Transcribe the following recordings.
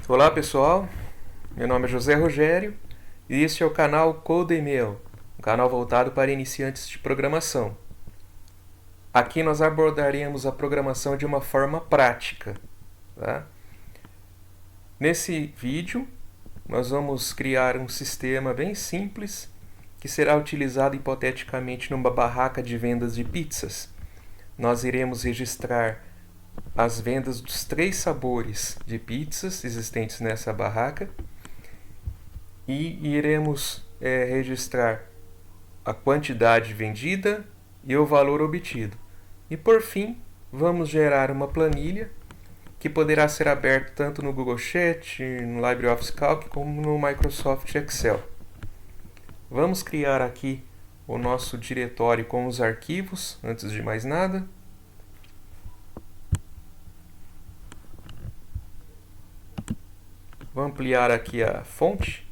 Olá pessoal, meu nome é José Rogério e este é o canal CodeML, um canal voltado para iniciantes de programação. Aqui nós abordaremos a programação de uma forma prática. Tá? Nesse vídeo nós vamos criar um sistema bem simples que será utilizado hipoteticamente numa barraca de vendas de pizzas. Nós iremos registrar as vendas dos 3 sabores de pizzas existentes nessa barraca e iremos registrar a quantidade vendida e o valor obtido. E por fim, vamos gerar uma planilha que poderá ser aberta tanto no Google Sheet, no LibreOffice Calc, como no Microsoft Excel. Vamos criar aqui o nosso diretório com os arquivos, antes de mais nada. Vou ampliar aqui a fonte,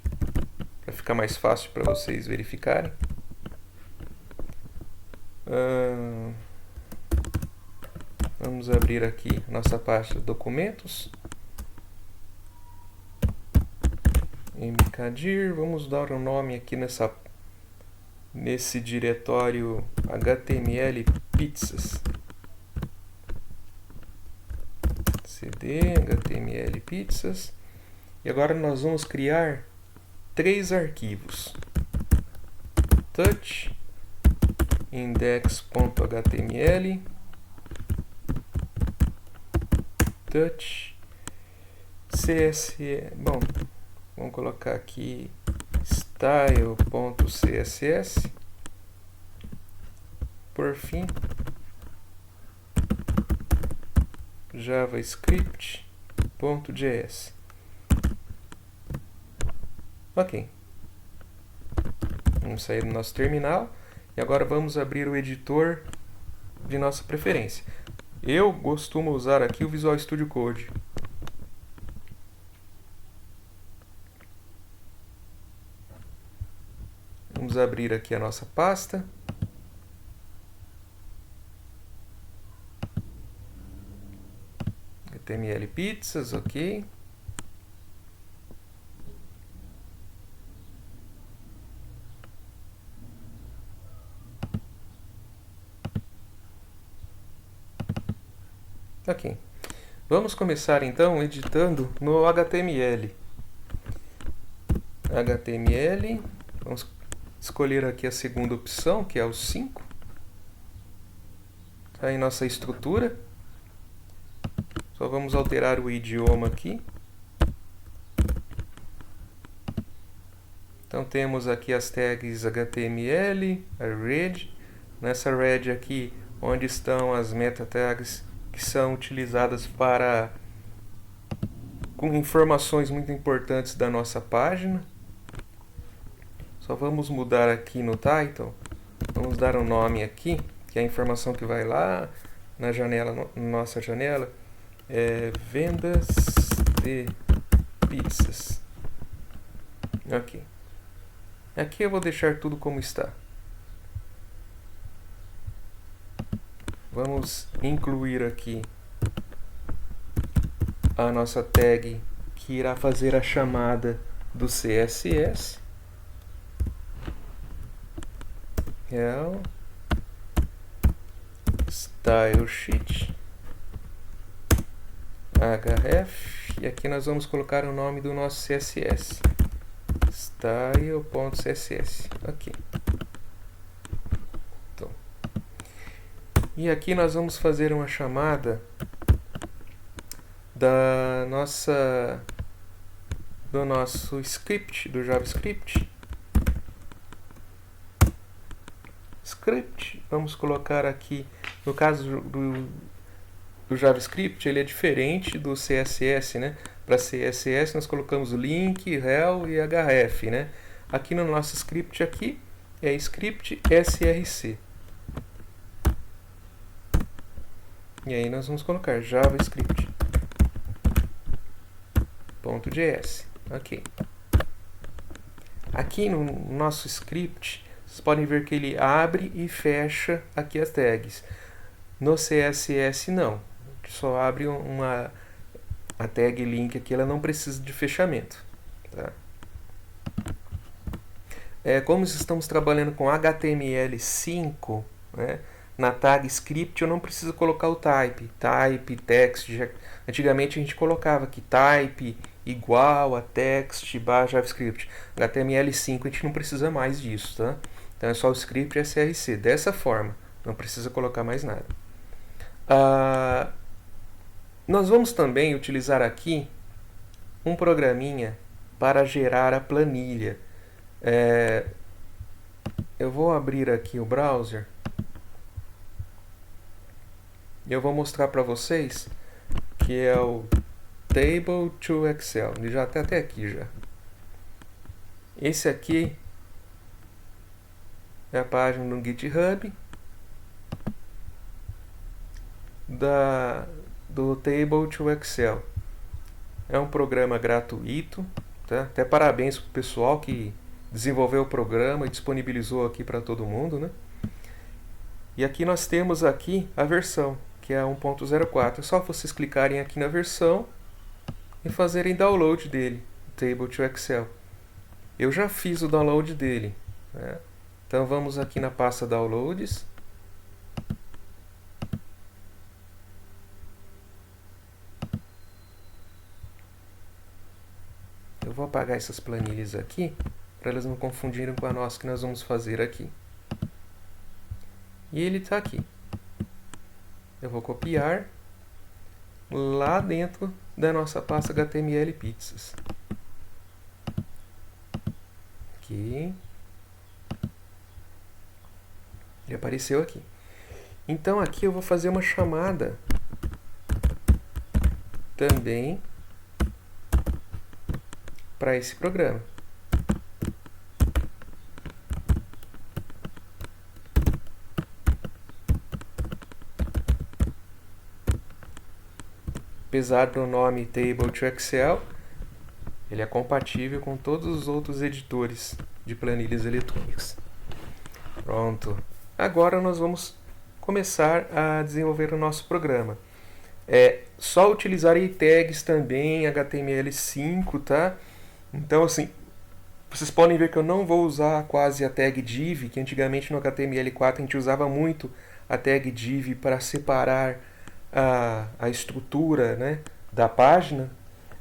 para ficar mais fácil para vocês verificarem. Vamos abrir aqui nossa pasta documentos. mkdir, vamos dar um nome aqui nesse diretório HTML pizzas. cd HTML pizzas. E agora nós vamos criar 3 arquivos. touch index.html, touch css, vamos colocar aqui style.css, por fim javascript.js. Ok, vamos sair do nosso terminal e agora vamos abrir o editor de nossa preferência. Eu costumo usar aqui o Visual Studio Code. Vamos abrir aqui a nossa pasta. HTML pizzas, ok. Ok. Vamos começar então editando no HTML. HTML, vamos escolher aqui a segunda opção, que é o 5. Está aí nossa estrutura. Só vamos alterar o idioma aqui. Então temos aqui as tags HTML, a red. Nessa red aqui, onde estão as meta tags que são utilizadas com informações muito importantes da nossa página. Só vamos mudar aqui no title. Vamos dar um nome aqui, que é a informação que vai lá na janela, nossa janela, vendas de pizzas. Ok. Aqui eu vou deixar tudo como está. Vamos incluir aqui a nossa tag que irá fazer a chamada do CSS. Style sheet href, e aqui nós vamos colocar o nome do nosso CSS, style.css. ok. Então, e aqui nós vamos fazer uma chamada do nosso script, do JavaScript. Vamos colocar aqui, no caso do JavaScript, ele é diferente do CSS, né? Para CSS nós colocamos o link, rel e href, né? Aqui no nosso script aqui é script src. E aí nós vamos colocar javascript.js. ok. Aqui no nosso script, vocês podem ver que ele abre e fecha aqui as tags. No CSS não, só abre A tag link aqui ela não precisa de fechamento. Tá? Como estamos trabalhando com HTML5, né, na tag script eu não preciso colocar o type, text. Antigamente a gente colocava aqui type igual a text barra JavaScript. HTML5 a gente não precisa mais disso, tá? Então é só o script src, dessa forma, não precisa colocar mais nada. Nós vamos também utilizar aqui um programinha para gerar a planilha. Eu vou abrir aqui o browser e eu vou mostrar para vocês que é o Table to Excel. Ele já está até aqui já. Esse aqui é a página no GitHub do Table to Excel. É um programa gratuito, tá? Até parabéns para o pessoal que desenvolveu o programa e disponibilizou aqui para todo mundo, né? E aqui nós temos aqui a versão, que é a 1.04. É só vocês clicarem aqui na versão e fazerem download dele, Table to Excel. Eu já fiz o download dele, né? Então vamos aqui na pasta Downloads. Eu vou apagar essas planilhas aqui, para elas não confundirem com a nossa que nós vamos fazer aqui. E ele está aqui. Eu vou copiar lá dentro da nossa pasta HTML Pizzas. Aqui. Ele apareceu aqui. Então aqui eu vou fazer uma chamada também para esse programa. Apesar do nome Table to Excel, ele é compatível com todos os outros editores de planilhas eletrônicas. Pronto. Agora nós vamos começar a desenvolver o nosso programa. Só utilizar tags também, HTML5, tá? Então, assim, vocês podem ver que eu não vou usar quase a tag div, que antigamente no HTML4 a gente usava muito a tag div para separar a estrutura, né, da página.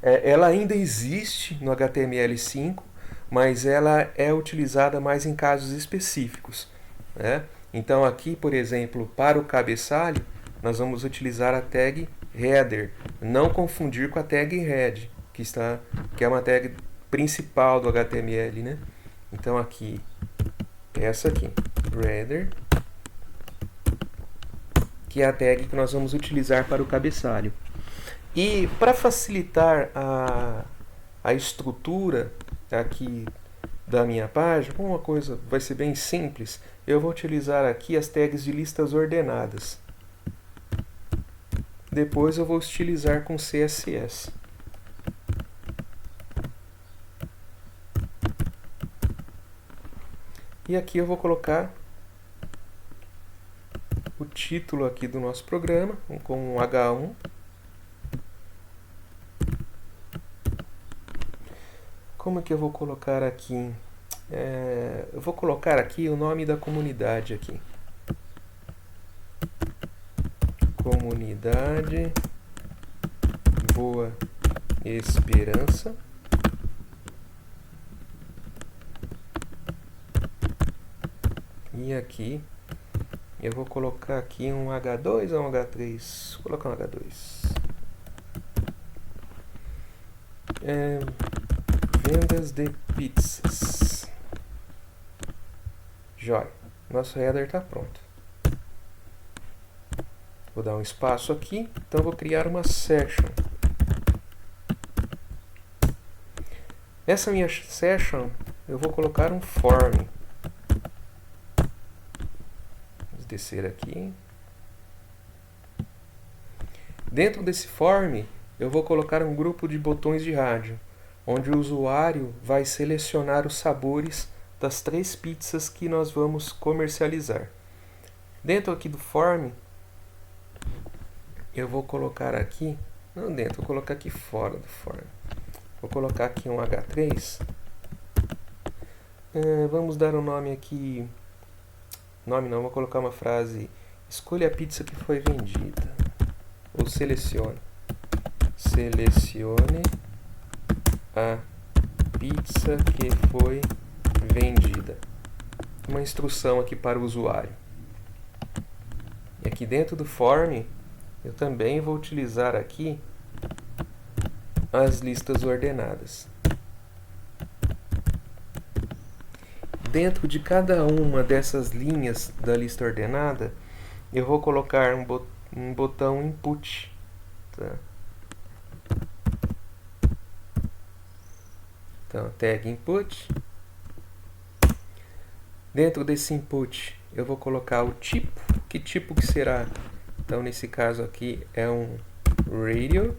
Ela ainda existe no HTML5, mas ela é utilizada mais em casos específicos, né? Então aqui, por exemplo, para o cabeçalho, nós vamos utilizar a tag header, não confundir com a tag head, que é uma tag principal do HTML, né? Então aqui, essa aqui, header, que é a tag que nós vamos utilizar para o cabeçalho. E para facilitar a estrutura aqui da minha página, uma coisa vai ser bem simples, eu vou utilizar aqui as tags de listas ordenadas. Depois eu vou utilizar com CSS. E aqui eu vou colocar o título aqui do nosso programa, com um H1. Como é que eu vou colocar aqui? Eu vou colocar aqui o nome da comunidade aqui. Comunidade Boa Esperança. E aqui eu vou colocar aqui um H2 ou um H3? Vou colocar um H2. Vendas de pizzas. Jóia. Nosso header está pronto. Vou dar um espaço aqui. Então vou criar uma section. Nessa minha section eu vou colocar um form. Vamos descer aqui. Dentro desse form eu vou colocar um grupo de botões de rádio, onde o usuário vai selecionar os sabores das 3 pizzas que nós vamos comercializar. Dentro aqui do form, eu vou colocar aqui não dentro, vou colocar aqui fora do form. Vou colocar aqui um H3. Vamos dar um nome aqui. Nome não, vou colocar uma frase. Escolha a pizza que foi vendida. Ou selecione. Selecione a pizza que foi vendida. Uma instrução aqui para o usuário. E aqui dentro do form, eu também vou utilizar aqui as listas ordenadas. Dentro de cada uma dessas linhas da lista ordenada, eu vou colocar um botão input. Tá? Então, tag input. Dentro desse input, eu vou colocar o tipo. Que tipo que será? Então, nesse caso aqui, é um radio.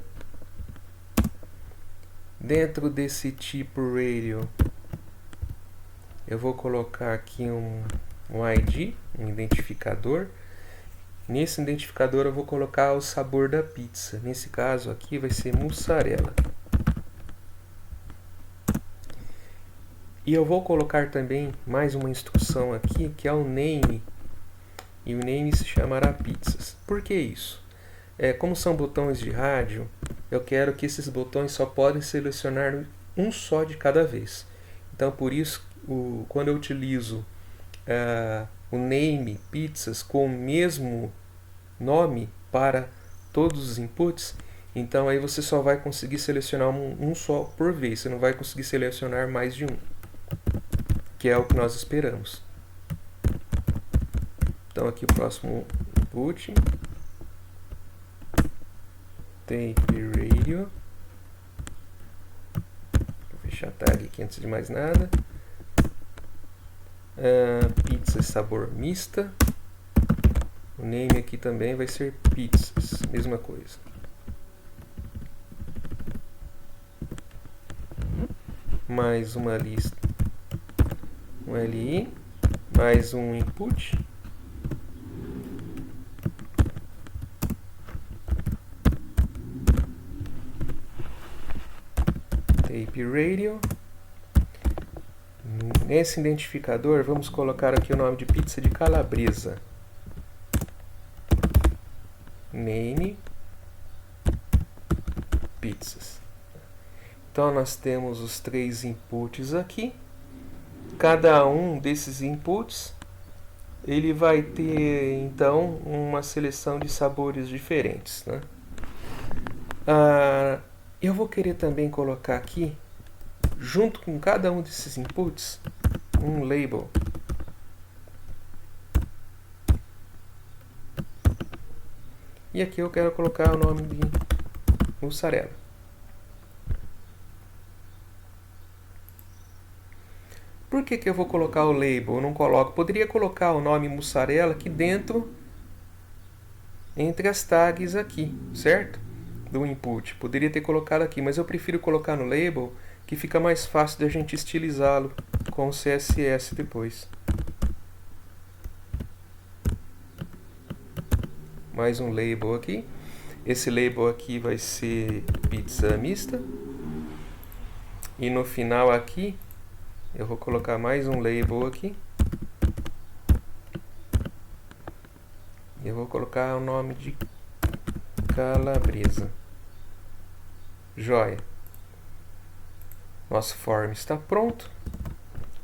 Dentro desse tipo radio, eu vou colocar aqui um ID, um identificador. Nesse identificador eu vou colocar o sabor da pizza. Nesse caso aqui vai ser mussarela. E eu vou colocar também mais uma instrução aqui, que é o name. E o name se chamará pizzas. Por que isso? Como são botões de rádio, eu quero que esses botões só podem selecionar um só de cada vez. Então, por isso, quando eu utilizo o name pizzas com o mesmo nome para todos os inputs, então aí você só vai conseguir selecionar um só por vez. Você não vai conseguir selecionar mais de um, que é o que nós esperamos. Então, aqui o próximo input. Tape radio. Vou fechar a tag aqui antes de mais nada. Pizza sabor mista. O name aqui também vai ser pizzas, mesma coisa. Mais uma lista, um LI, mais um input. Tape radio. Nesse identificador, vamos colocar aqui o nome de pizza de calabresa. Name pizzas. Então, nós temos os 3 inputs aqui. Cada um desses inputs, ele vai ter, então, uma seleção de sabores diferentes, né? Eu vou querer também colocar aqui, junto com cada um desses inputs, um label. E aqui eu quero colocar o nome de mussarela. Por que eu vou colocar o label? Eu não coloco. Poderia colocar o nome mussarela aqui dentro, entre as tags aqui, certo? Do input. Poderia ter colocado aqui, mas eu prefiro colocar no label, que fica mais fácil de a gente estilizá-lo com o CSS depois. Mais um label aqui. Esse label aqui vai ser pizza mista. E no final aqui, eu vou colocar mais um label aqui. E eu vou colocar o nome de calabresa. Joia. Nosso form está pronto.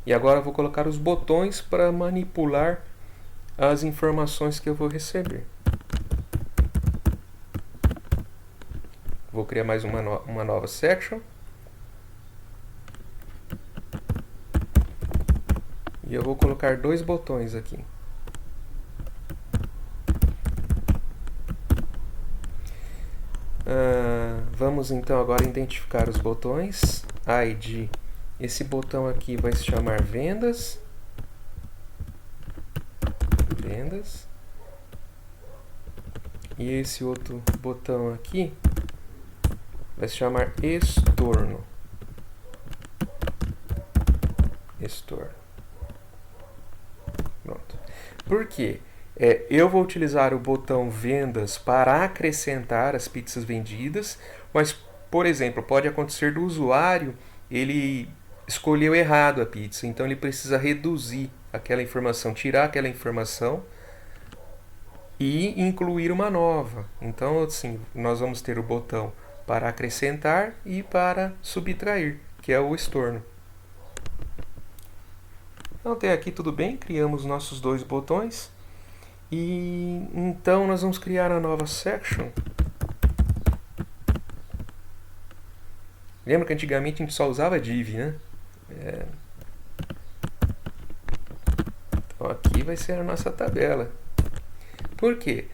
E agora eu vou colocar os botões para manipular as informações que eu vou receber. Vou criar mais uma nova section. E eu vou colocar 2 botões aqui. Vamos então agora identificar os botões. ID. Esse botão aqui vai se chamar vendas. Vendas. E esse outro botão aqui vai se chamar estorno. Estorno. Pronto. Por quê? Eu vou utilizar o botão vendas para acrescentar as pizzas vendidas, mas, por exemplo, pode acontecer do usuário, ele escolheu errado a pizza, então ele precisa reduzir aquela informação, tirar aquela informação e incluir uma nova. Então, assim, nós vamos ter o botão para acrescentar e para subtrair, que é o estorno. Então, até aqui tudo bem, criamos nossos dois botões. E então nós vamos criar a nova section. Lembra que antigamente a gente só usava div, né? Então aqui vai ser a nossa tabela. Por quê?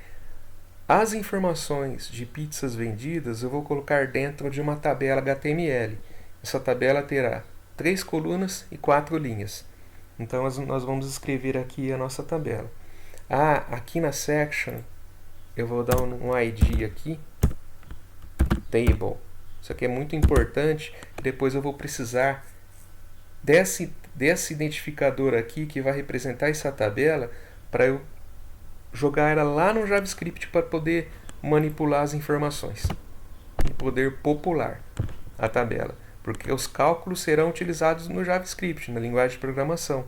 As informações de pizzas vendidas eu vou colocar dentro de uma tabela HTML. Essa tabela terá 3 colunas e 4 linhas. Então nós vamos escrever aqui a nossa tabela. Aqui na section eu vou dar um ID aqui, table. Isso aqui é muito importante, depois eu vou precisar desse identificador aqui que vai representar essa tabela para eu jogar ela lá no JavaScript para poder manipular as informações e poder popular a tabela, porque os cálculos serão utilizados no JavaScript, na linguagem de programação.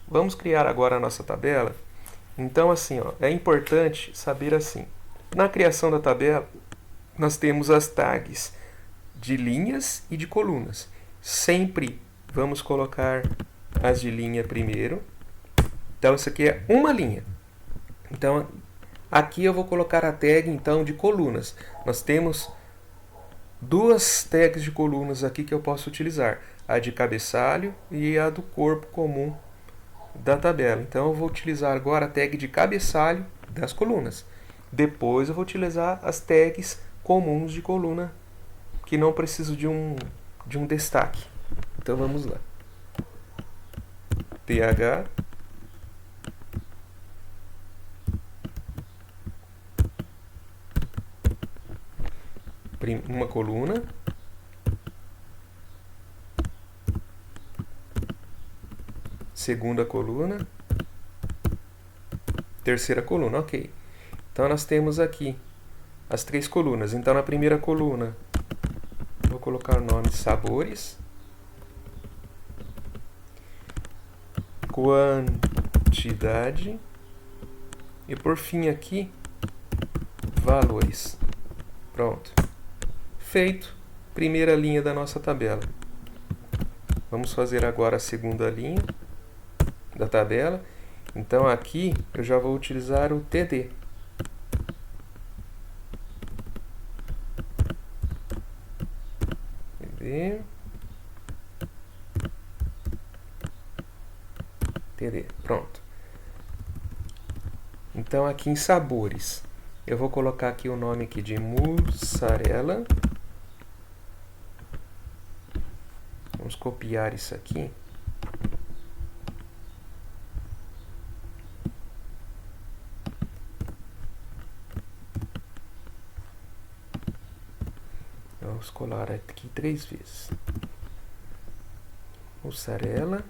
Vamos criar agora a nossa tabela. Então, assim, é importante saber assim. Na criação da tabela, nós temos as tags de linhas e de colunas. Sempre vamos colocar as de linha primeiro. Então, isso aqui é uma linha. Então, aqui eu vou colocar a tag então de colunas. Nós temos duas tags de colunas aqui que eu posso utilizar. A de cabeçalho e a do corpo comum da tabela. Então eu vou utilizar agora a tag de cabeçalho das colunas. Depois eu vou utilizar as tags comuns de coluna que não preciso de um destaque. Então vamos lá. th uma coluna, segunda coluna, terceira coluna, ok. Então nós temos aqui as 3 colunas. Então na primeira coluna vou colocar o nome sabores, quantidade e por fim aqui valores. Pronto. Feito. Primeira linha da nossa tabela. Vamos fazer agora a segunda linha da tabela. Então aqui eu já vou utilizar o TD. TD. Pronto. Então aqui em sabores eu vou colocar aqui o nome aqui de mussarela. Vamos copiar isso aqui. Vamos colar aqui 3 vezes. Mussarela.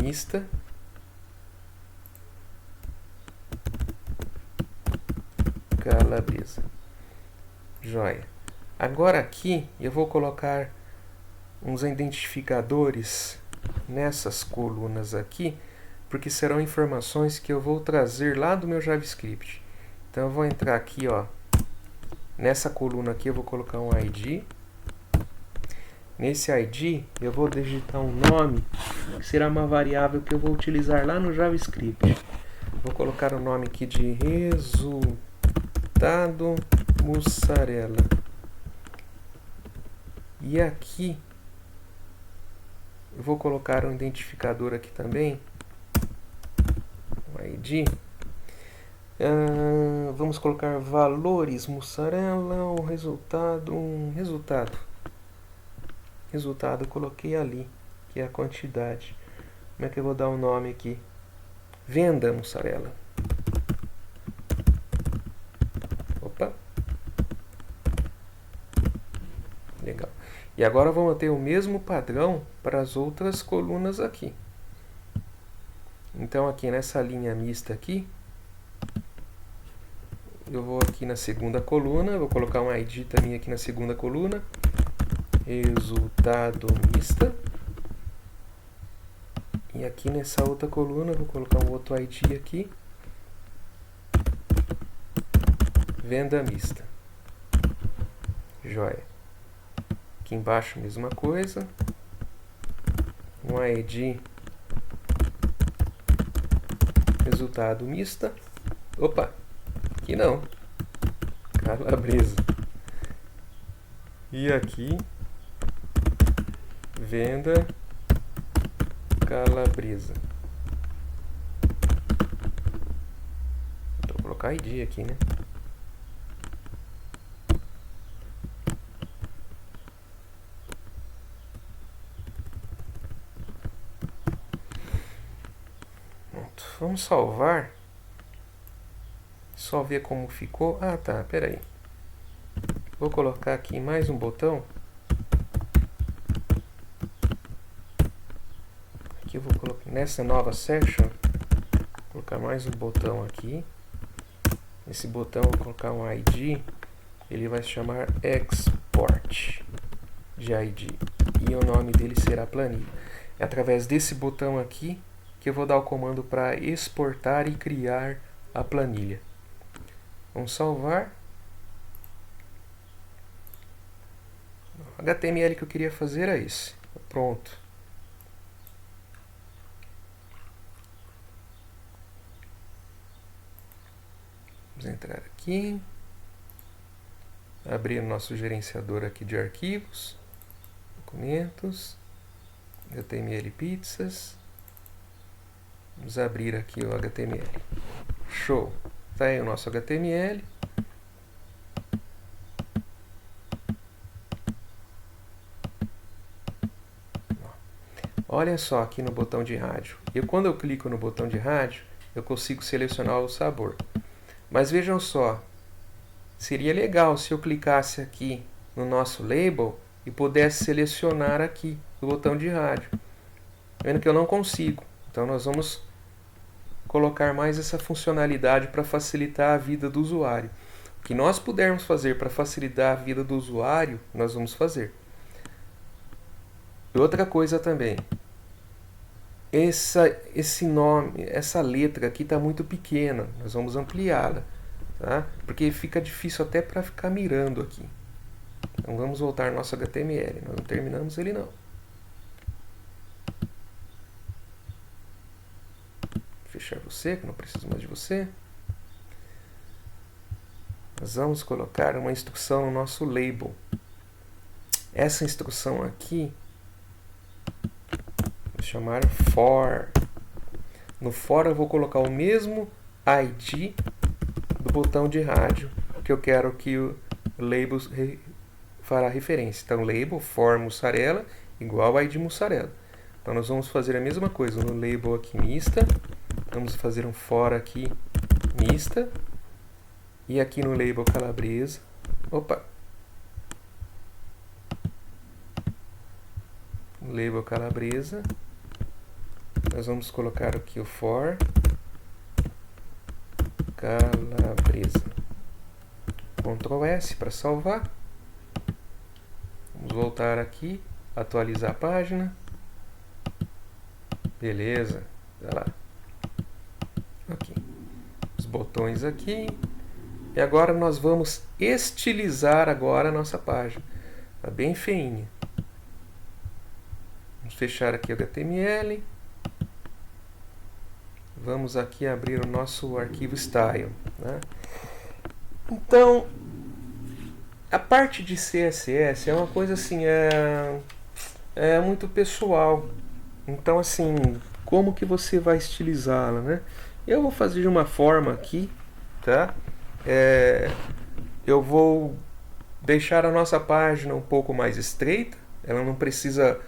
Mista. Calabresa. Joia. Agora aqui eu vou colocar uns identificadores nessas colunas aqui, porque serão informações que eu vou trazer lá do meu JavaScript. Então eu vou entrar aqui, nessa coluna aqui eu vou colocar um ID. Nesse ID eu vou digitar um nome, que será uma variável que eu vou utilizar lá no JavaScript. Vou colocar o nome aqui de resultado mussarela. E aqui eu vou colocar um identificador aqui também, um ID. Vamos colocar valores mussarela, um resultado eu coloquei ali, que é a quantidade. Como é que eu vou dar um nome aqui? Venda mussarela. Opa. Legal. E agora vou manter o mesmo padrão para as outras colunas aqui. Então aqui nessa linha mista aqui, eu vou aqui na segunda coluna, vou colocar um ID também aqui na segunda coluna, resultado mista. E aqui nessa outra coluna, vou colocar um outro ID aqui, venda mista. Joia. Aqui embaixo, mesma coisa. Um ID resultado mista. Opa, aqui não. Calabresa. E aqui, venda calabresa. Vou colocar ID aqui, né? Vamos salvar. Só ver como ficou. Ah, tá, peraí. Vou colocar aqui mais um botão. Aqui eu vou colocar nessa nova section. Vou colocar mais um botão aqui. Esse botão eu vou colocar um ID. Ele vai se chamar export de ID. E o nome dele será planilha. É através desse botão aqui que eu vou dar o comando para exportar e criar a planilha. Vamos salvar. O HTML que eu queria fazer era esse. Pronto. Vamos entrar aqui. Abrir o nosso gerenciador aqui de arquivos. Documentos. HTML pizzas. Vamos abrir aqui o HTML. Show! Está aí o nosso HTML. Olha só aqui no botão de rádio. E quando eu clico no botão de rádio, eu consigo selecionar o sabor. Mas vejam só, seria legal se eu clicasse aqui no nosso label e pudesse selecionar aqui o botão de rádio. Vendo que eu não consigo. Então nós vamos colocar mais essa funcionalidade para facilitar a vida do usuário. O que nós pudermos fazer para facilitar a vida do usuário, nós vamos fazer. E outra coisa também. Esse nome, essa letra aqui está muito pequena. Nós vamos ampliá-la, tá? Porque fica difícil até para ficar mirando aqui. Então vamos voltar ao nosso HTML. Nós não terminamos ele não. Fechar você, que não preciso mais de você. Nós vamos colocar uma instrução no nosso label. Essa instrução aqui, vou chamar for. No for eu vou colocar o mesmo ID do botão de rádio que eu quero que o label fará referência. Então, label for mussarela igual ID mussarela. Então, nós vamos fazer a mesma coisa no label aqui mista. Vamos fazer um for aqui mista. E aqui no label calabresa. Opa! No label calabresa. Nós vamos colocar aqui o for calabresa. Ctrl S para salvar. Vamos voltar aqui. Atualizar a página. Beleza. Olha lá. Aqui. Os botões aqui. E agora nós vamos estilizar agora a nossa página. Está bem feinha. Vamos fechar aqui o HTML. Vamos aqui abrir o nosso arquivo style, né? Então, a parte de CSS é uma coisa assim, é muito pessoal. Então, assim, como que você vai estilizá-la, né? Eu vou fazer de uma forma aqui, tá? Eu vou deixar a nossa página um pouco mais estreita. Ela não precisa,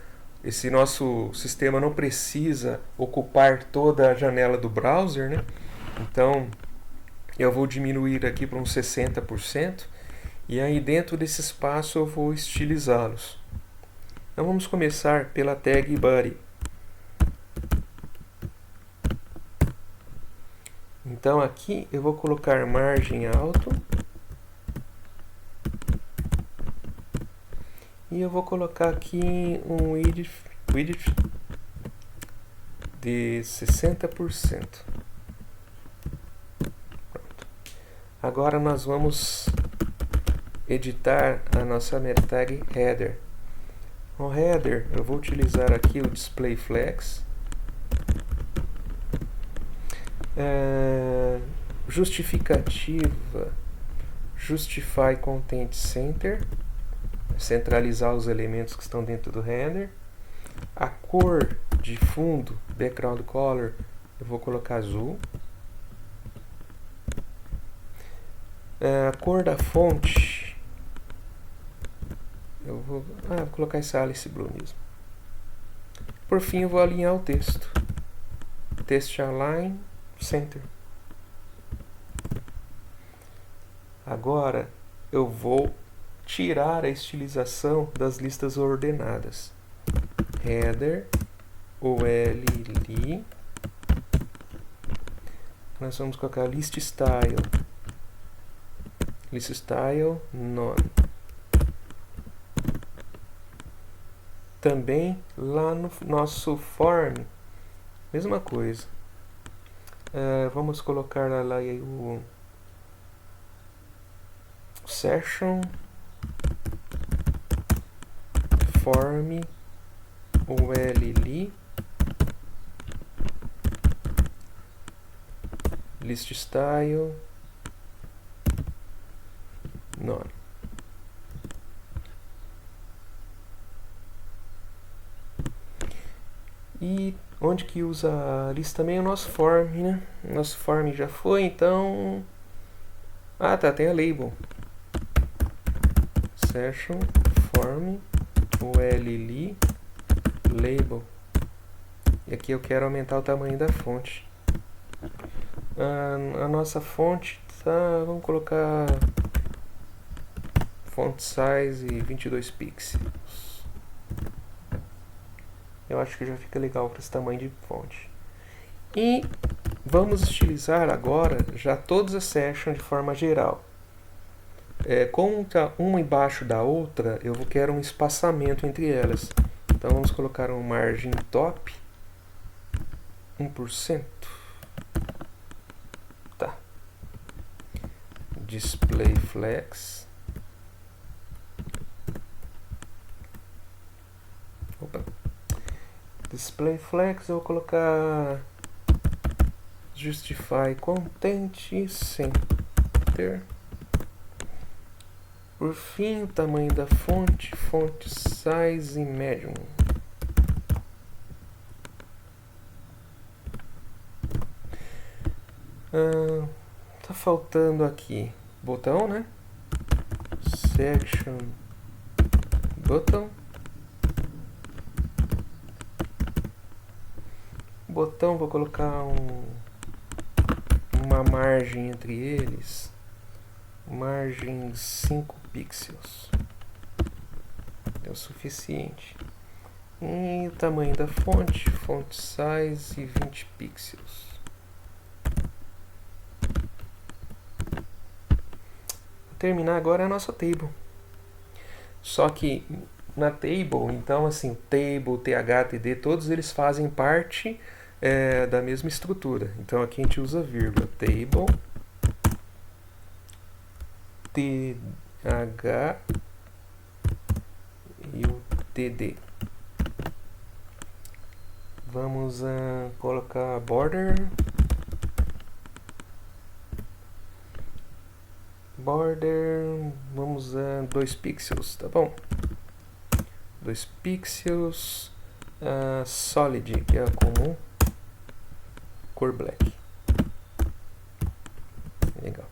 esse nosso sistema não precisa ocupar toda a janela do browser, né? Então, eu vou diminuir aqui para uns 60%. E aí dentro desse espaço eu vou estilizá-los, Então vamos começar pela tag body. Então aqui eu vou colocar margem alto e eu vou colocar aqui um width de 60%. Pronto. Agora nós vamos editar a nossa meta tag header. No header eu vou utilizar aqui o display flex, justificativa, justify content center, centralizar os elementos que estão dentro do header. A cor de fundo, background color, eu vou colocar azul. A cor da fonte, eu vou colocar esse Alice Blue mesmo. Por fim, eu vou alinhar o texto. Text align center. Agora eu vou tirar a estilização das listas ordenadas. Header OLL. Nós vamos colocar list style. List style none. Também lá no nosso form, mesma coisa. Vamos colocar lá o session form OLL list style none. E onde que usa a lista também é o nosso form, né? Nosso form já foi, então... tem a label. Session form OLL label. E aqui eu quero aumentar o tamanho da fonte. A nossa fonte tá... Vamos colocar... Font size 22 pixels. Eu acho que já fica legal para esse tamanho de fonte. E vamos estilizar agora já todas as sessions de forma geral. Como está uma embaixo da outra, eu quero um espaçamento entre elas. Então vamos colocar uma margem top 1%. Tá. Display flex. Opa. Display flex, eu vou colocar justify content center. Por fim, o tamanho da fonte, font size medium. Tá faltando aqui botão, né? Section button. Botão, vou colocar uma margem entre eles, margem 5 pixels, é o suficiente. E o tamanho da fonte, font size 20 pixels. Vou terminar agora a nossa table. Só que na table, então assim, table, th, td, todos eles fazem parte da mesma estrutura. Então aqui a gente usa vírgula. Table th e o td. Vamos colocar border. Vamos usar 2 pixels, tá bom? 2 pixels. Solid, que é a comum. Cor black. Legal.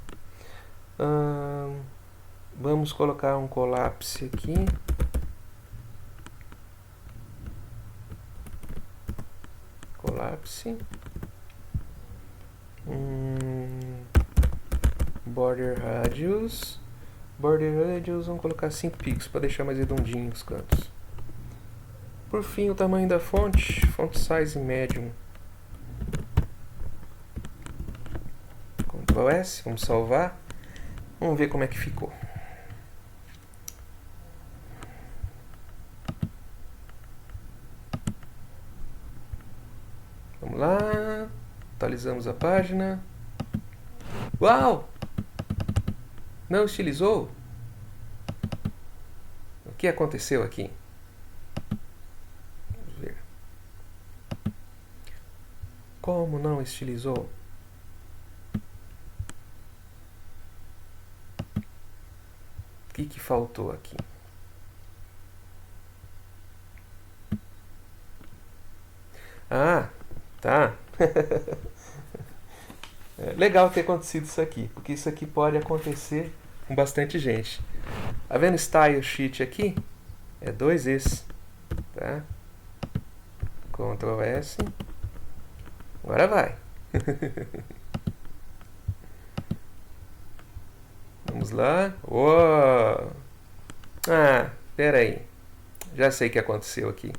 Vamos colocar um collapse aqui. Collapse. Border radius. Border radius, vamos colocar 5 pixels para deixar mais redondinho os cantos. por fim, o tamanho da fonte, font size medium. Ctrl S, vamos salvar. Vamos ver como é que ficou. Vamos lá, atualizamos a página. Uau! Não estilizou? O que aconteceu aqui? Vamos ver. Como não estilizou? O que faltou aqui? Ah, tá. É legal ter acontecido isso aqui, porque isso aqui pode acontecer com bastante gente. Tá vendo Style Sheet aqui? É 2 Es, tá? Ctrl S. Agora vai. Vamos lá. Uou! Ah, pera aí. Já sei o que aconteceu aqui.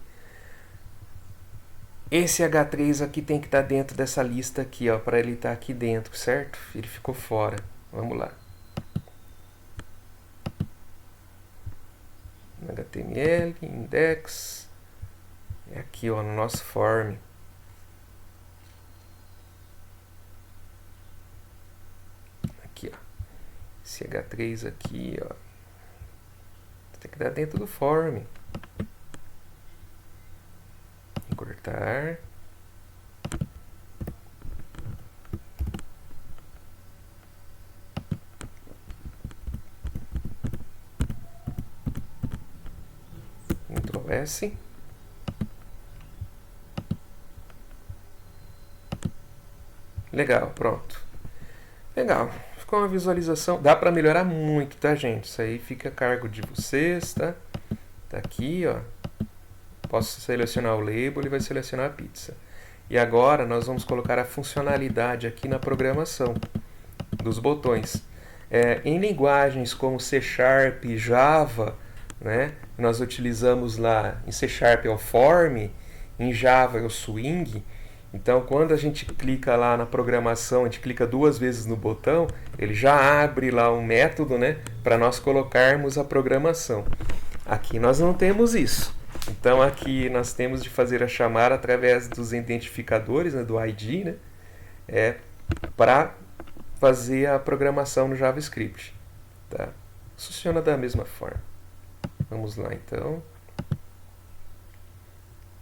Esse H3 aqui tem que estar dentro dessa lista aqui, ó, para ele estar aqui dentro, certo? Ele ficou fora. Vamos lá. HTML, index. É aqui, ó, no nosso form. Aqui, ó. Esse H3 aqui, ó. Tem que dar dentro do form. Cortar. Ctrl S. Legal, pronto. Legal. Ficou uma visualização. Dá para melhorar muito, tá, gente? Isso aí fica a cargo de vocês, tá? Tá aqui, ó. Posso selecionar o label e vai selecionar a pizza. E agora nós vamos colocar a funcionalidade aqui na programação dos botões. Em linguagens como C Sharp e Java, né, nós utilizamos lá em C Sharp é o form, em Java é o swing. Então, quando a gente clica lá na programação, a gente clica 2 vezes no botão, ele já abre lá um método, né, para nós colocarmos a programação. Aqui nós não temos isso. Então aqui nós temos de fazer a chamada através dos identificadores, né, do ID, né, para fazer a programação no JavaScript. Tá? Funciona da mesma forma. Vamos lá então.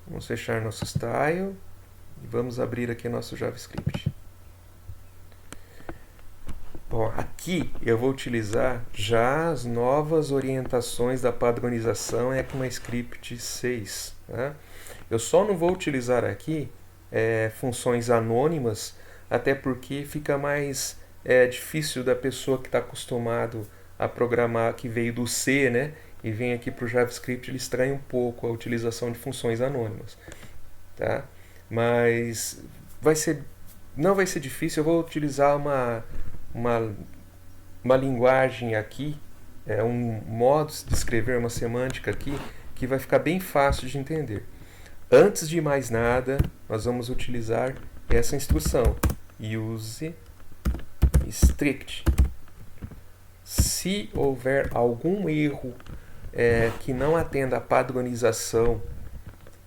Vamos fechar nosso style e vamos abrir aqui nosso JavaScript. Bom, aqui eu vou utilizar já as novas orientações da padronização ECMAScript 6. Tá? Eu só não vou utilizar aqui funções anônimas, até porque fica mais difícil da pessoa que está acostumado a programar, que veio do C, né, e vem aqui para o JavaScript, ele estranha um pouco a utilização de funções anônimas. Tá? Mas não vai ser difícil, eu vou utilizar uma linguagem aqui, um modo de escrever, uma semântica aqui, que vai ficar bem fácil de entender. Antes de mais nada, nós vamos utilizar essa instrução, use strict. Se houver algum erro que não atenda à padronização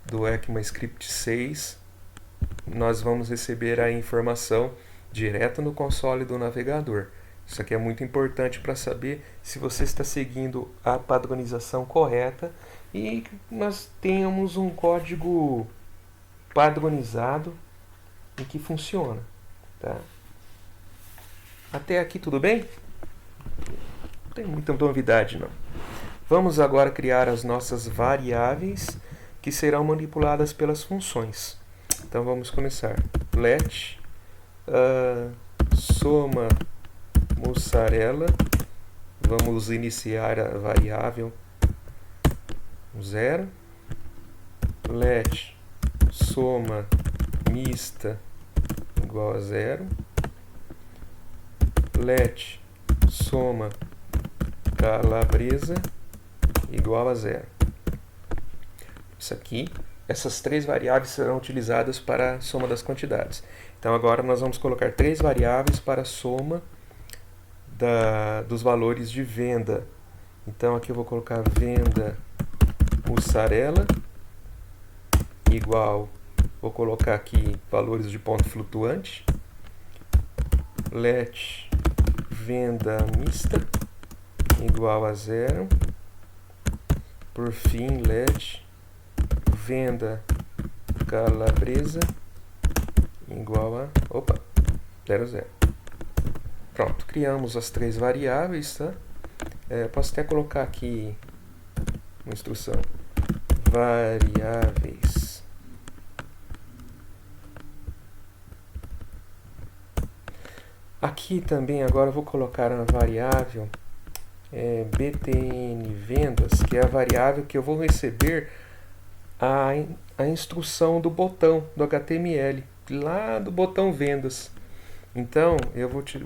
do ECMAScript 6, nós vamos receber a informação direto no console do navegador. Isso aqui é muito importante para saber se você está seguindo a padronização correta e nós tenhamos um código padronizado e que funciona. Tá? Até aqui tudo bem? Não tem muita novidade não. Vamos agora criar as nossas variáveis que serão manipuladas pelas funções. Então vamos começar. Let soma mussarela. Vamos iniciar a variável 0. Let soma mista igual a 0. Let soma calabresa igual a 0. Isso aqui essas três variáveis serão utilizadas para a soma das quantidades. Então agora nós vamos colocar três variáveis para a soma dos valores de venda. Então aqui eu vou colocar venda mussarela igual, vou colocar aqui valores de ponto flutuante, let venda mista igual a 0, por fim let venda calabresa igual a 0,0. Pronto, criamos as três variáveis, tá? Posso até colocar aqui uma instrução, variáveis aqui também. Agora eu vou colocar uma variável btn vendas, que é a variável que eu vou receber a instrução do botão do HTML, lá do botão vendas. Então,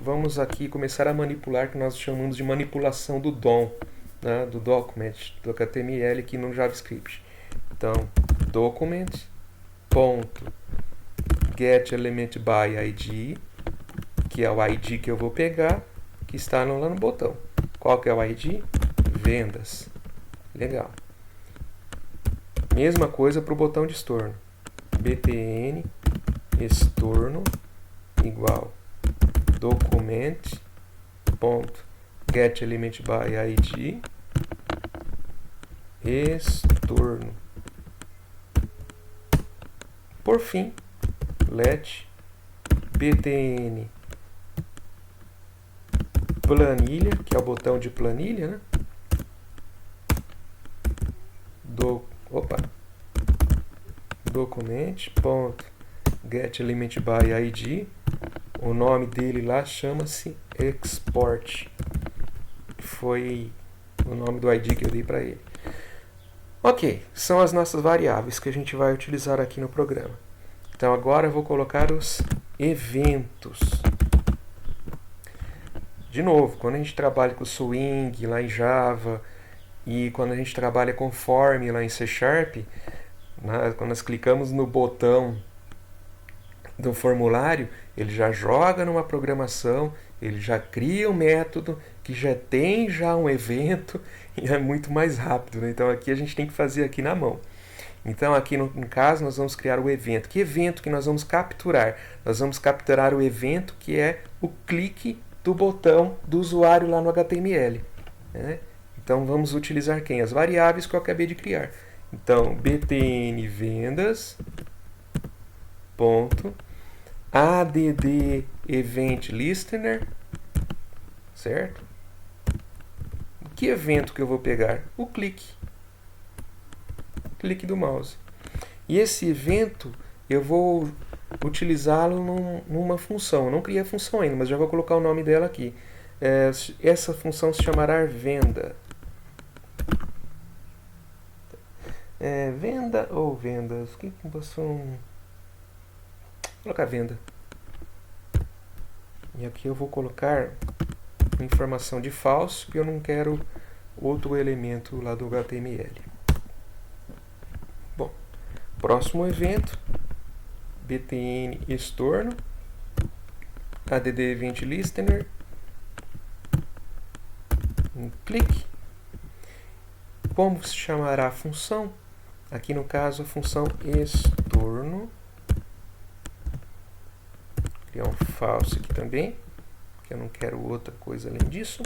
vamos aqui começar a manipular, que nós chamamos de manipulação do DOM, né, do document, do HTML aqui no JavaScript. Então, document.getElementById, que é o ID que eu vou pegar, que está lá no botão. Qual que é o ID? Vendas. Legal. Mesma coisa para o botão de estorno. btn estorno igual document.getElementById estorno. Por fim, let btn planilha, que é o botão de planilha, né? document.getElementById, o nome dele lá chama-se export, foi o nome do ID que eu dei para ele. Ok, são as nossas variáveis que a gente vai utilizar aqui no programa. Então agora eu vou colocar os eventos. De novo, quando a gente trabalha com swing lá em Java e quando a gente trabalha com form lá em C#, quando nós clicamos no botão do formulário, ele já joga numa programação, ele já cria um método que já tem um evento e é muito mais rápido, né? Então aqui a gente tem que fazer aqui na mão. Então aqui no caso nós vamos criar o evento. Que evento que nós vamos capturar? Nós vamos capturar o evento que é o clique do botão do usuário lá no HTML, né? Então vamos utilizar quem? As variáveis que eu acabei de criar. Então btn vendas ponto add event listener, certo? Que evento que eu vou pegar? O clique do mouse. E esse evento eu vou utilizá-lo numa função. Eu não criei a função ainda, mas já vou colocar o nome dela aqui. Essa função se chamará venda. Venda ou vendas? O que posso colocar? Venda. E aqui eu vou colocar uma informação de falso, porque eu não quero outro elemento lá do HTML. Bom, próximo evento, btn estorno, add event listener, um clique. Como se chamará a função? Aqui no caso a função estorno. Vou criar um falso aqui também, porque eu não quero outra coisa além disso.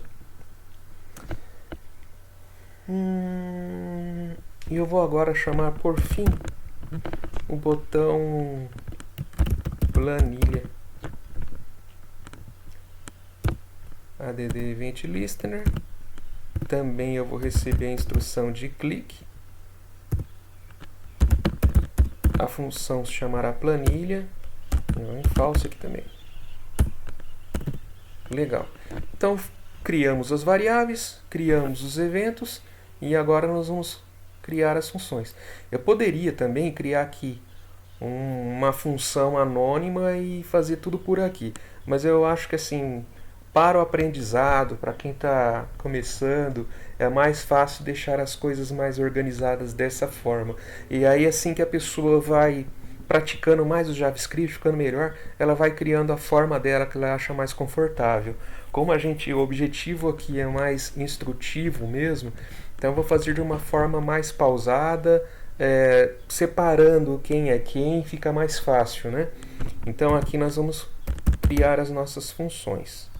E eu vou agora chamar por fim o botão planilha. Add event listener. Também eu vou receber a instrução de clique. A função se chamará planilha. Um falso aqui também. Legal. Então criamos as variáveis, criamos os eventos e agora nós vamos criar as funções. Eu poderia também criar aqui uma função anônima e fazer tudo por aqui, mas eu acho que assim para o aprendizado, para quem está começando, é mais fácil deixar as coisas mais organizadas dessa forma. E aí, assim que a pessoa vai praticando mais o JavaScript, ficando melhor, ela vai criando a forma dela que ela acha mais confortável. Como o objetivo aqui é mais instrutivo mesmo, então eu vou fazer de uma forma mais pausada, separando quem é quem, fica mais fácil, né? Então aqui nós vamos criar as nossas funções.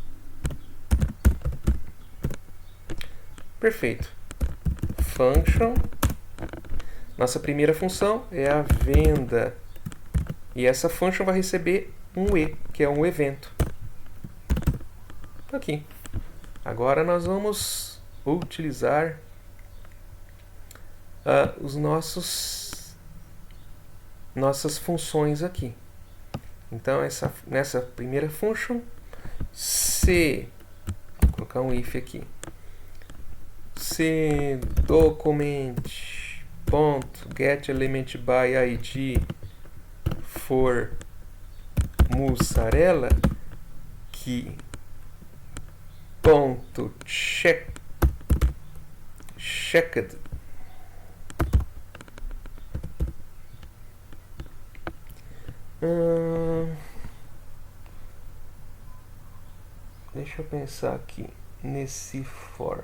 Perfeito. Function. Nossa primeira função é a venda. E essa function vai receber um E, que é um evento. Aqui. Agora nós vamos utilizar os nossas funções aqui. Então nessa primeira function, se vou colocar um if aqui. Se document.getElementById for mussarela, que ponto checked deixa eu pensar aqui nesse for.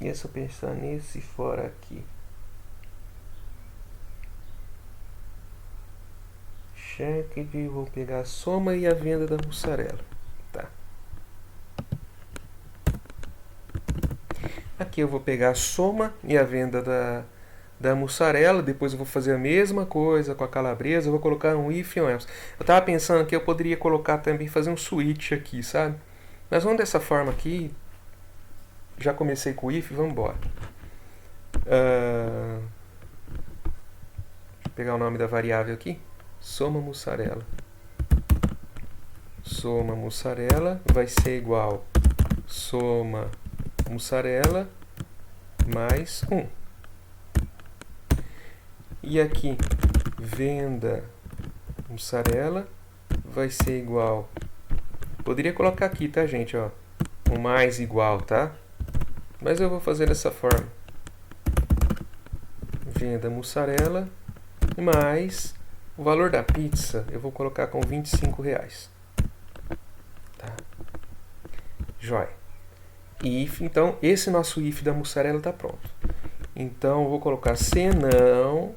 E se eu pensar nesse for aqui, checked, vou pegar a soma e a venda da mussarela. Tá. Aqui eu vou pegar a soma e a venda da mussarela, depois eu vou fazer a mesma coisa com a calabresa, eu vou colocar um if e um else. Eu tava pensando que eu poderia colocar também, fazer um switch aqui, sabe? Mas vamos dessa forma aqui. Já comecei com o if, vamos embora. Deixa eu pegar o nome da variável aqui. Soma mussarela. Soma mussarela vai ser igual soma mussarela mais 1. E aqui, venda mussarela vai ser igual... Poderia colocar aqui, tá, gente? Ó, o mais igual, tá? Mas eu vou fazer dessa forma. Venda mussarela mais o valor da pizza eu vou colocar com R$25. Tá? Joia. If, então, esse nosso if da mussarela está pronto. Então, eu vou colocar senão,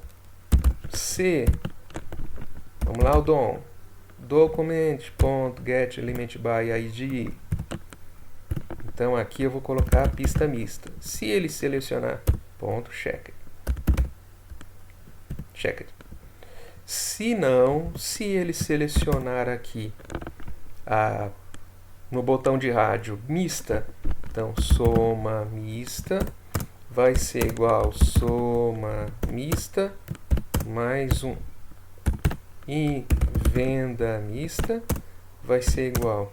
se, vamos lá, o DOM, document.getElementById. Então, aqui eu vou colocar a pista mista. Se ele selecionar, ponto, checked. Se não, se ele selecionar aqui no botão de rádio mista, então soma mista vai ser igual soma mista mais 1. E venda mista vai ser igual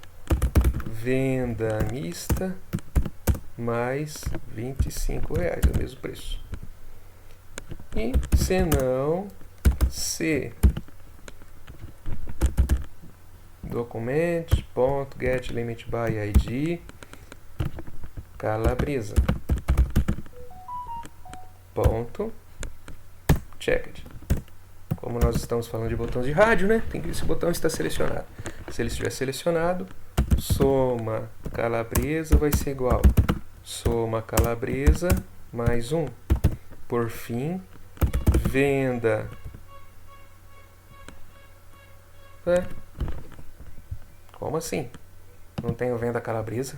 venda mista mais R$25, é o mesmo preço. E se não, se document.getElementById calabresa ponto checked. Como nós estamos falando de botões de rádio, né? Tem que ver se o botão está selecionado. Se ele estiver selecionado, soma calabresa vai ser igual soma calabresa mais 1. Por fim, venda. Como assim? Não tenho venda calabresa?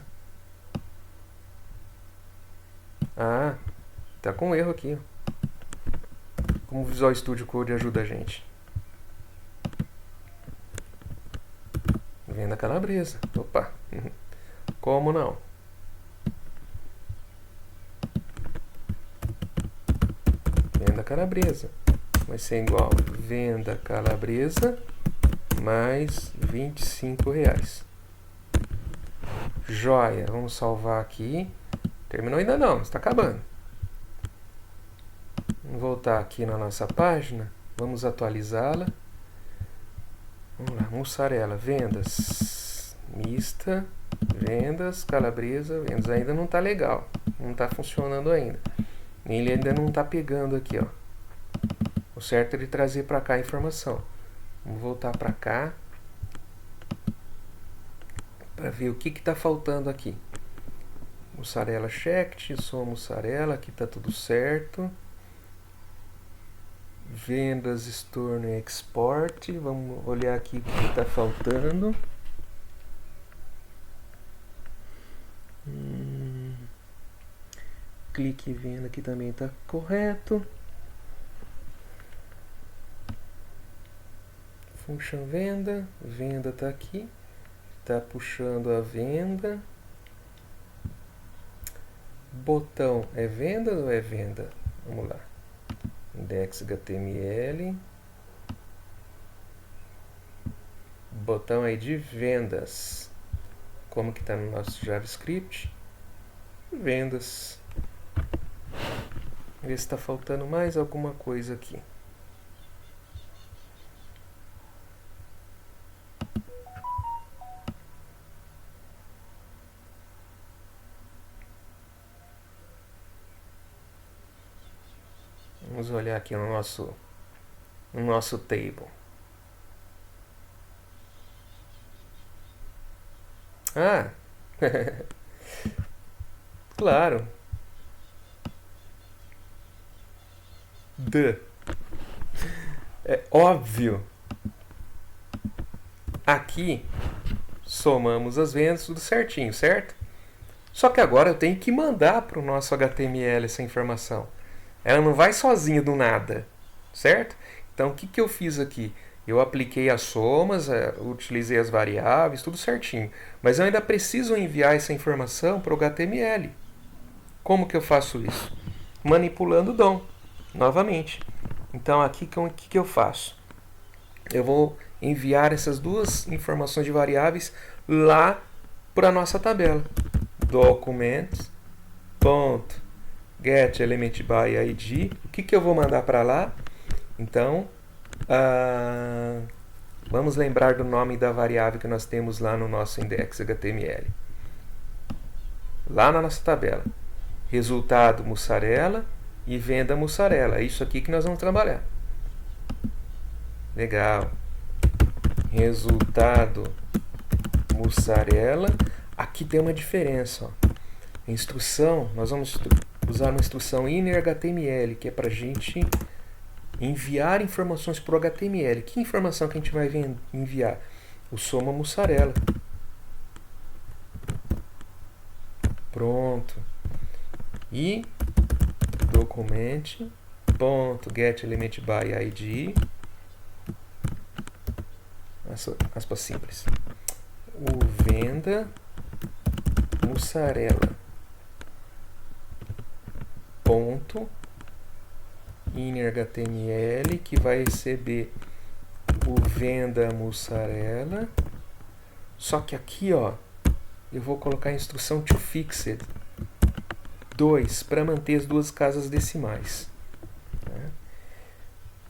Ah, tá com erro aqui. Como o Visual Studio Code ajuda a gente? Venda calabresa. Opa. Como não? Venda calabresa vai ser igual venda calabresa mais R$25. Joia, vamos salvar aqui. Terminou ainda não, está acabando. Vamos voltar aqui na nossa página, vamos atualizá-la Vamos lá, mussarela, vendas, mista, vendas, calabresa, vendas. Ainda não está legal, não está funcionando ainda. Ele ainda não está pegando aqui, ó. O certo é ele trazer para cá a informação. Vamos voltar para cá para ver o que está faltando aqui. Mussarela checked, só mussarela, aqui está tudo certo. Vendas, store e export. Vamos olhar aqui o que está faltando. Clique venda aqui também está correto. Function venda, venda está aqui, está puxando a venda. Botão é venda ou é venda? Vamos lá. Index HTML. Botão aí de vendas. Como que está no nosso JavaScript? Vendas. Ver se está faltando mais alguma coisa aqui. Vamos olhar aqui no nosso table. Ah, claro. É óbvio. Aqui somamos as vendas tudo certinho, certo? Só que agora eu tenho que mandar para o nosso HTML essa informação. Ela não vai sozinha do nada, certo? Então o que eu fiz aqui? Eu apliquei as somas, utilizei as variáveis, tudo certinho. Mas eu ainda preciso enviar essa informação para o HTML. Como que eu faço isso? Manipulando o DOM, novamente. Então aqui o que eu faço? Eu vou enviar essas duas informações de variáveis lá para a nossa tabela. Documents.getElementById. O que eu vou mandar para lá? Então, vamos lembrar do nome da variável que nós temos lá no nosso index HTML. Lá na nossa tabela. Resultado mussarela e venda mussarela. É isso aqui que nós vamos trabalhar. Legal. Resultado mussarela. Aqui tem uma diferença. Ó. Instrução, nós vamos usar uma instrução inner HTML, que é para a gente enviar informações para o HTML. Que informação que a gente vai enviar? O soma mussarela. Pronto. E document.getElementById, aspas simples, o venda mussarela ponto inner HTML, que vai receber o venda mussarela. Só que aqui, ó, eu vou colocar a instrução toFixed 2 para manter as duas casas decimais.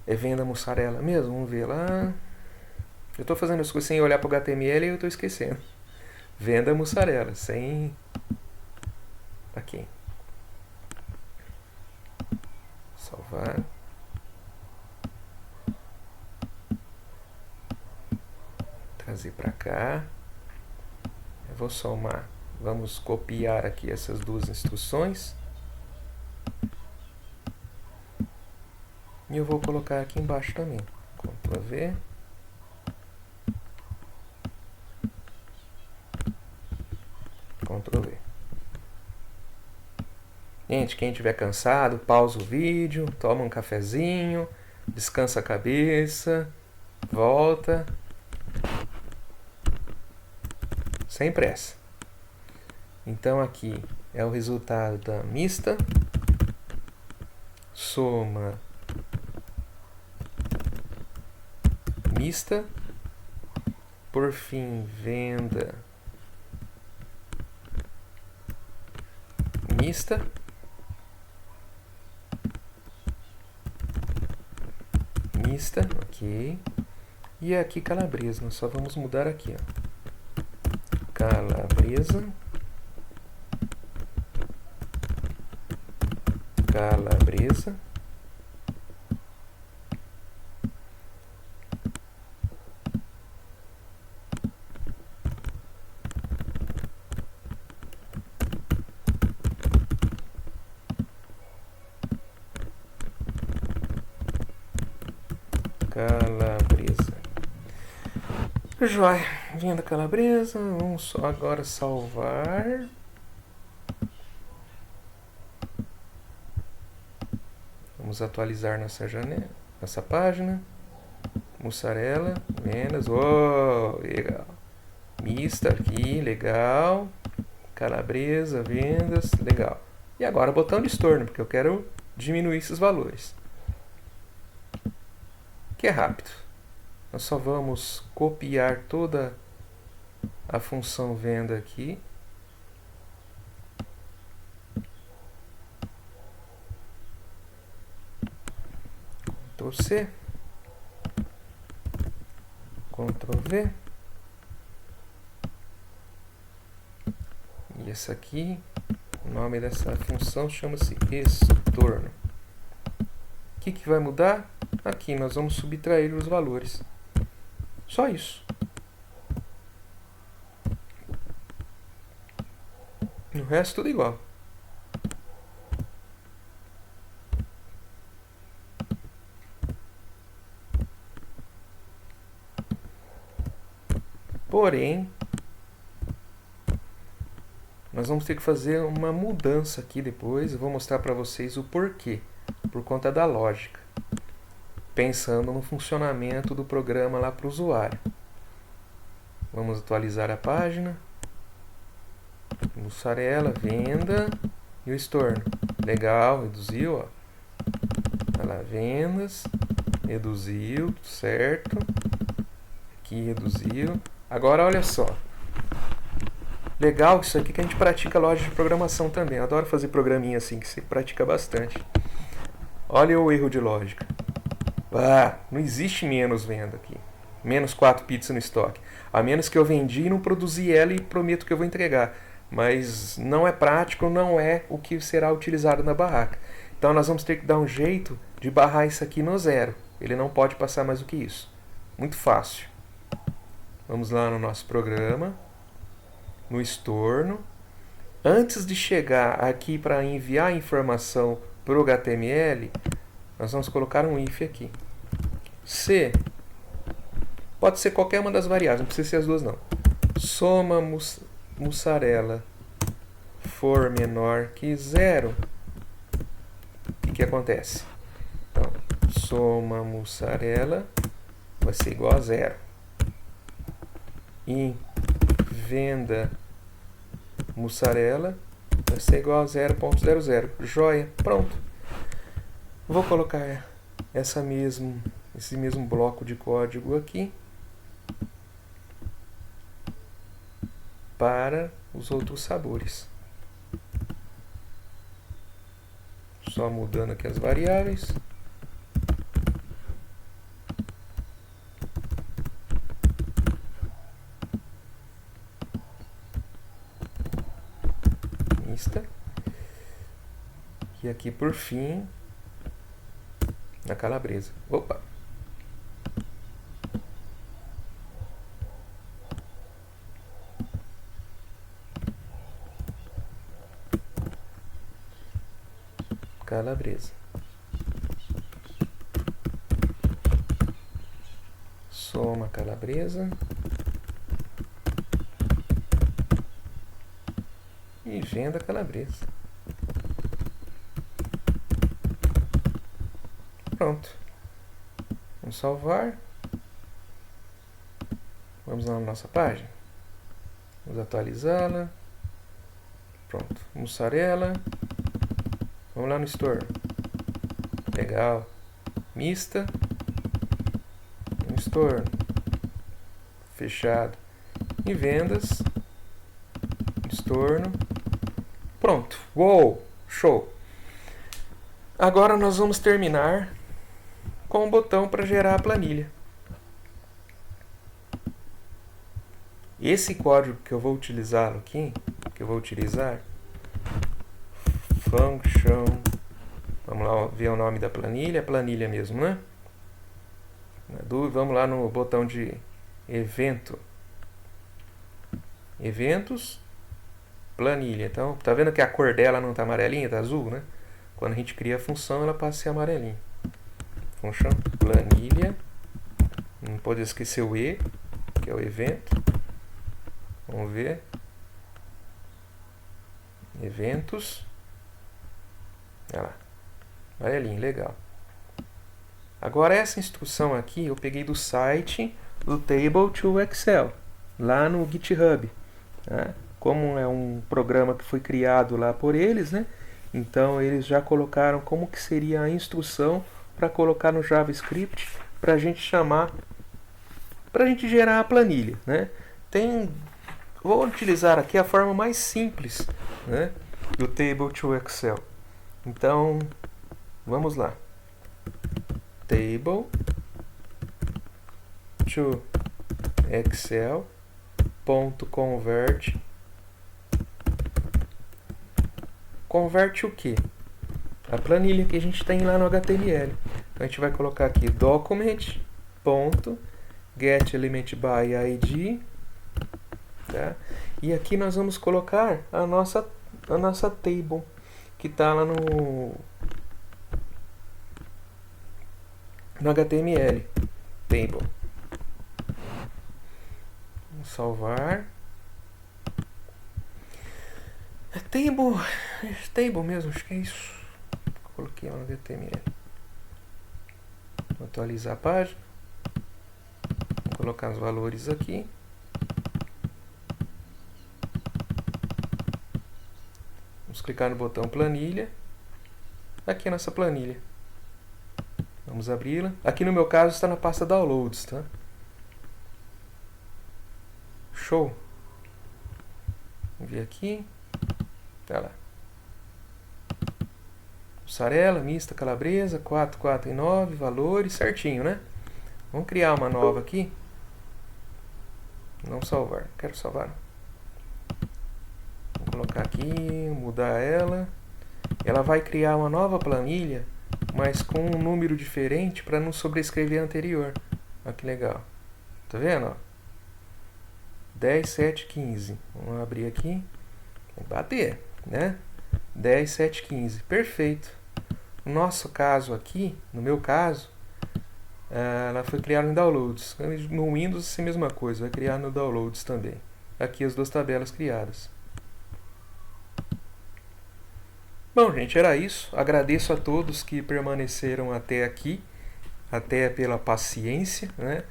É venda mussarela mesmo? Vamos ver lá. Eu estou fazendo as coisas sem olhar para o HTML e eu estou esquecendo. Venda mussarela, sem... Aqui. Salvar. Trazer para cá. Eu vou somar. Vamos copiar aqui essas duas instruções. E eu vou colocar aqui embaixo também. Ctrl V. Ctrl V. Gente, quem estiver cansado, pausa o vídeo, toma um cafezinho, descansa a cabeça, volta. Sem pressa. Então aqui é o resultado da mista. Soma mista. Por fim, venda mista. Mista, ok. E é aqui calabresa, nós só vamos mudar aqui, ó. Calabresa. Calabresa. Calabresa. Joia, venda calabresa. Vamos só agora salvar. Vamos atualizar nossa janela, nossa página. Mussarela, vendas. Oh, legal. Mista aqui, legal. Calabresa, vendas, legal. E agora botão de estorno, porque eu quero diminuir esses valores. Que é rápido. Nós só vamos copiar toda a função venda aqui. Ctrl C. Ctrl V. E essa aqui, o nome dessa função chama-se estorno. O que vai mudar? Aqui nós vamos subtrair os valores. Só isso. O resto tudo igual. Porém, nós vamos ter que fazer uma mudança aqui depois. Eu vou mostrar para vocês o porquê. Por conta da lógica. Pensando no funcionamento do programa lá para o usuário. Vamos atualizar a página. Mussarela, venda e o estorno. Legal, reduziu, ó. Olha lá, vendas, reduziu, certo. Aqui reduziu. Agora olha só. Legal isso aqui que a gente pratica lógica de programação também. Eu adoro fazer programinha assim que você pratica bastante. Olha o erro de lógica. Ah, não existe menos venda aqui. Menos 4 pizzas no estoque. A menos que eu vendi e não produzi ela e prometo que eu vou entregar. Mas não é prático, não é o que será utilizado na barraca. Então nós vamos ter que dar um jeito de barrar isso aqui no zero. Ele não pode passar mais do que isso. Muito fácil. Vamos lá no nosso programa. No estorno. Antes de chegar aqui para enviar a informação para o HTML, nós vamos colocar um if aqui. Se pode ser qualquer uma das variáveis, não precisa ser as duas não. Soma mussarela for menor que zero, o que acontece? Então, soma mussarela vai ser igual a zero. E venda mussarela vai ser igual a 0.00. Joia, pronto. Vou colocar esse mesmo bloco de código aqui para os outros sabores. Só mudando aqui as variáveis. E aqui por fim na calabresa. Opa! Calabresa. Soma calabresa. E venda calabresa. Pronto. Vamos salvar. Vamos lá na nossa página. Vamos atualizá-la. Pronto. Mussarela. Vamos lá no store. Legal. Mista. No store. Fechado. E vendas. Estorno. Pronto. Uou! Show! Agora nós vamos terminar com o botão para gerar a planilha. Esse código que eu vou utilizar aqui, function, vamos lá ver o nome da planilha, planilha mesmo, né? Vamos lá no botão de evento, eventos, planilha. Então, tá vendo que a cor dela não tá amarelinha, tá azul, né? Quando a gente cria a função, ela passa a ser amarelinha. Função planilha, não pode esquecer o E, que é o evento. Vamos ver. Eventos. Olha lá. Amarelinho, legal. Agora essa instrução aqui eu peguei do site do Table to Excel, lá no GitHub. Tá? Como é um programa que foi criado lá por eles, né? Então eles já colocaram como que seria a instrução para colocar no JavaScript para a gente chamar, para a gente gerar a planilha, né? Vou utilizar aqui a forma mais simples, né, do Table to Excel. Então, vamos lá. Table to Excel.convert. Converte o que? A planilha que a gente tem lá no HTML. Então, a gente vai colocar aqui document.getElementById. Tá? E aqui nós vamos colocar a nossa table, que está lá no HTML. Table. Vamos salvar. Table mesmo, acho que é isso. Coloquei lá no HTML. Vou atualizar a página. Vou colocar os valores aqui. Vamos clicar no botão planilha. Aqui é a nossa planilha. Vamos abri-la. Aqui no meu caso está na pasta downloads, tá? Show. Vamos ver aqui. Tá lá. Mussarela, mista, calabresa, 4, 4 e 9, valores, certinho, né? Vamos criar uma nova aqui. Não salvar. Quero salvar. Vou colocar aqui, mudar ela. Ela vai criar uma nova planilha, mas com um número diferente para não sobrescrever a anterior. Olha que legal. Tá vendo? 10, 7, 15. Vamos abrir aqui. Tem que bater, né? 10, 7, 15. Perfeito. No nosso caso aqui, no meu caso, ela foi criada em Downloads. No Windows é a mesma coisa, vai criar no Downloads também. Aqui as duas tabelas criadas. Bom, gente, era isso. Agradeço a todos que permaneceram até aqui, até pela paciência, né?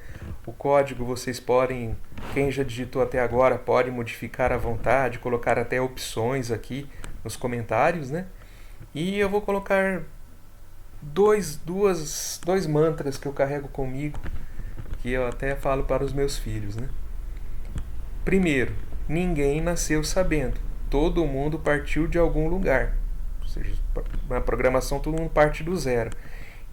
O código vocês podem, quem já digitou até agora, pode modificar à vontade, colocar até opções aqui nos comentários, né? E eu vou colocar dois mantras que eu carrego comigo, que eu até falo para os meus filhos, né? Primeiro, ninguém nasceu sabendo. Todo mundo partiu de algum lugar. Ou seja, na programação todo mundo parte do zero.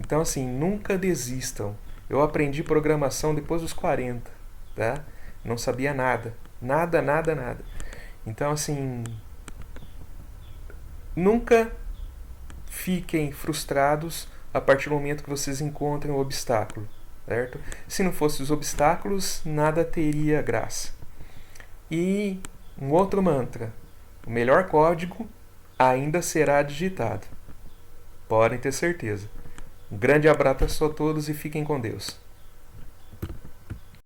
Então, assim, nunca desistam. Eu aprendi programação depois dos 40, tá? Não sabia nada. Nada. Então, assim, nunca fiquem frustrados a partir do momento que vocês encontrem um obstáculo, certo? Se não fossem os obstáculos, nada teria graça. E um outro mantra: o melhor código ainda será digitado. Podem ter certeza. Um grande abraço a todos e fiquem com Deus.